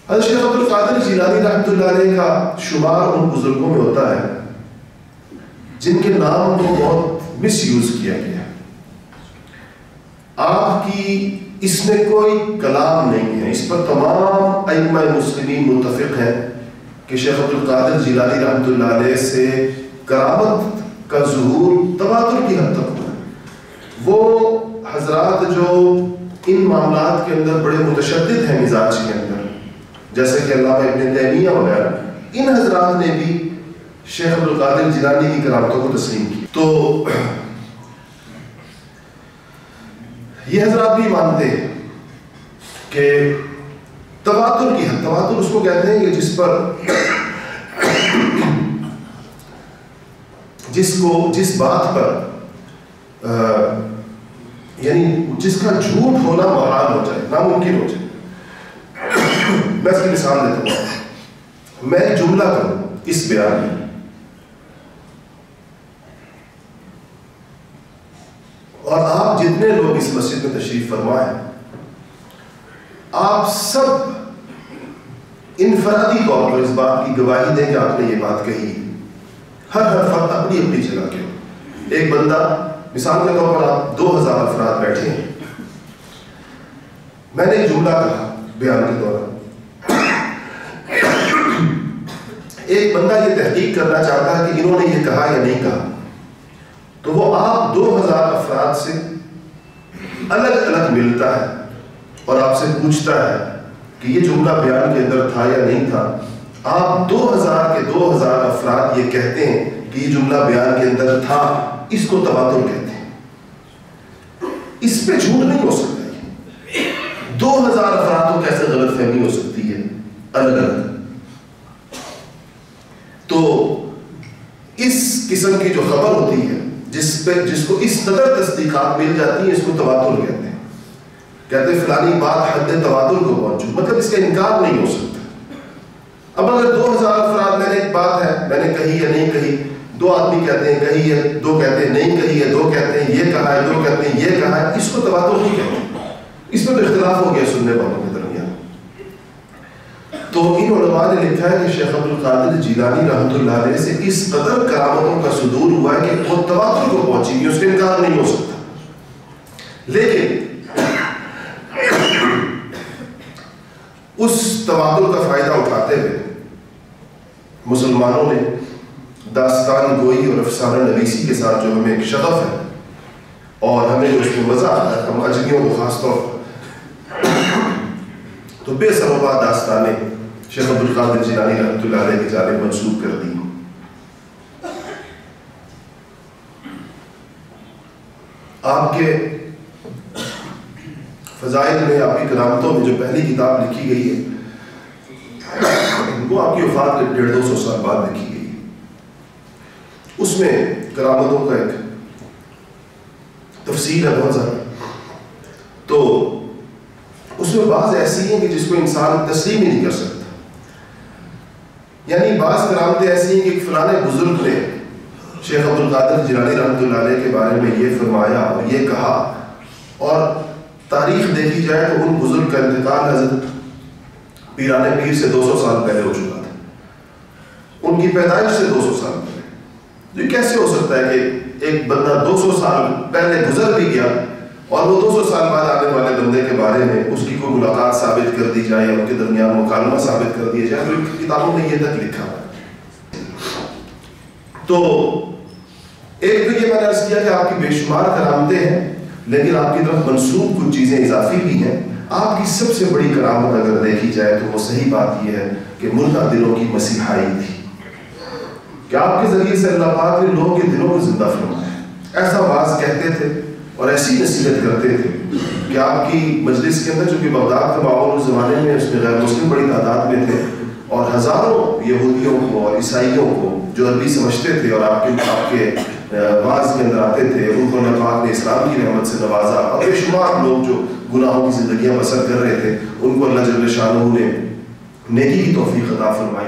حضرت شیخ عبد القادر جیلانی رحمۃ اللہ علیہ کا شمار ان بزرگوں میں ہوتا ہے جن کے نام کو بہت مس یوز کیا گیا ہے. آپ کی اس میں کوئی کلام نہیں ہے، اس پر تمام ائمہ مسلمین متفق ہیں کہ شیخ عبد القادر جیلانی رحمۃ اللہ علیہ سے کرامت کا ظہور تواتر کی حد تک ہوا ہے. وہ حضرات جو ان معاملات کے اندر بڑے متشدد ہیں مزاج کے اندر، جیسے کہ علامہ ابن تیمیہ وغیرہ، ان حضرات نے بھی شیخ عبد القادر جیلانی کی کرامتوں کو تسلیم کی. تو یہ حضرات بھی مانتے ہیں کہ تواتر کی حد، تواتر اس کو کہتے ہیں کہ جس بات پر یعنی جس کا جھوٹ ہونا محال ہو جائے، ناممکن ہو جائے. میں اس کی مثال دیتا ہوں. میں ایک جملہ کروں اس بیان میں، اور آپ جتنے لوگ اس مسجد میں تشریف فرما ہیں، آپ سب انفرادی طور پر اس بات کی گواہی دیں کہ آپ نے یہ بات کہی. ہر فرد اپنی اپنی جگہ کے. ایک بندہ، مثال کے طور پر آپ 2000 افراد بیٹھے ہیں، میں نے ایک جملہ کہا بیان کے دوران، ایک بندہ یہ تحقیق کرنا چاہتا ہے کہ انہوں نے یہ کہا یا نہیں کہا، تو وہ آپ 2000 افراد سے الگ الگ ملتا ہے اور آپ سے پوچھتا ہے کہ یہ جملہ بیان کے اندر تھا یا نہیں تھا. آپ 2000 کے 2000 افراد یہ کہتے ہیں کہ یہ جملہ بیان کے اندر تھا. اس کو تواتر کہتے ہیں. اس پہ جھوٹ نہیں ہو سکتا. 2000 افراد کو کیسے غلط فہمی ہو سکتی ہے الگ الگ؟ تو اس قسم کی جو خبر ہوتی ہے جس کو اس قدر تصدیقات مل جاتی ہیں، اس کو تواتر کہتے ہیں. کہتے ہیں فلانی بات حد تواتر کو پہنچ، مطلب اس کا انکار نہیں ہو سکتا. اب اگر 2000 افراد میں نے ایک بات ہے، میں نے کہی یا نہیں کہی، 2 آدمی کہتے ہیں کہی ہے، 2 کہتے ہیں نہیں کہی ہے، 2 کہتے ہیں یہ کہا ہے، 2 کہتے ہیں یہ کہا ہے، اس کو تواتر نہیں کہتے. اس میں تو اختلاف ہو گیا سننے والوں کے درمیان. تو ان علماء نے لکھا ہے کہ شیخ عبد القادر جیلانی رحمۃ اللہ علیہ سے اس قدر کرامتوں کا صدور ہوا ہے کہ وہ تواتر کو پہنچی گئی، اس کا انکار نہیں ہو سکتا. لیکن اس تواتر کا فائدہ اٹھاتے ہوئے مسلمانوں نے داستان گوئی اور افسانہ نویسی کے ساتھ جو ہمیں ایک شغف ہے اور ہمیں جو اس میں مزہ آتا ہے، ہم اجمیوں کو خاص طور پر، تو بے سروبا داستانیں شیخ عبد القادر جیلانی رحمۃ اللہ علیہ کی جانب منسوب کر دی. آپ کے فضائل میں، آپ کی کرامتوں میں جو پہلی کتاب لکھی گئی ہے وہ آپ کی وفات کے 150-200 سال بعد لکھی گئی ہے. اس میں کرامتوں کا ایک تفصیل ہے بہت زیادہ. تو اس میں بعض ایسی ہیں کہ جس کو انسان تسلیم ہی نہیں کر سکتا. یعنی بعض کرامتیں ایسی ہیں کہ فلانے بزرگ نے شیخ عبد القادر جیلانی رحمۃ اللہ علیہ کے بارے میں یہ فرمایا اور یہ کہا، اور تاریخ دیکھی جائے تو ان بزرگ کا انتقال حضرت پیران پیر سے 200 سال پہلے ہو چکا تھا. ان کی پیدائش سے 200 سال پہلے. یہ کیسے ہو سکتا ہے کہ ایک بندہ 200 سال پہلے گزر بھی گیا اور وہ 200 سال بعد آنے والے بندے کے بارے میں اس کی کوئی ملاقات ثابت کر دی جائے یا ان کے درمیان مکالمہ ثابت کر دیا جائے؟ تو کتابوں میں یہ تک لکھا ہے. تو ایک تو یہ میں نے عرض کیا کہ آپ کی بے شمار کرامتیں ہیں، لیکن آپ کی طرف منسوب کچھ چیزیں اضافی بھی ہیں. آپ کی سب سے بڑی کرامت اگر دیکھی جائے تو وہ صحیح بات یہ ہے کہ مردہ دلوں کی مسیحائی تھی، کہ آپ کے ذریعے سے اللہ پاک نے لوگوں کے دلوں کو زندہ فرمایا. ایسا واز کہتے تھے اور ایسی نصیحت کرتے تھے کہ آپ کی مجلس کے اندر، چونکہ بغداد کا ماحول اس زمانے میں اس میں غیر مسلم بڑی تعداد میں تھے، اور ہزاروں یہودیوں کو اور عیسائیوں کو جو عربی سمجھتے تھے اور آپ کے واز کے اندر آتے تھے، ان کو اللہ پاک نے اسلام کی رحمت سے نوازا. اور بے شمار لوگ جو گناہوں کی زندگیاں بسر کر رہے تھے، ان کو اللہ جل شانہ نے نیکی کی توفیق عطا فرمائی.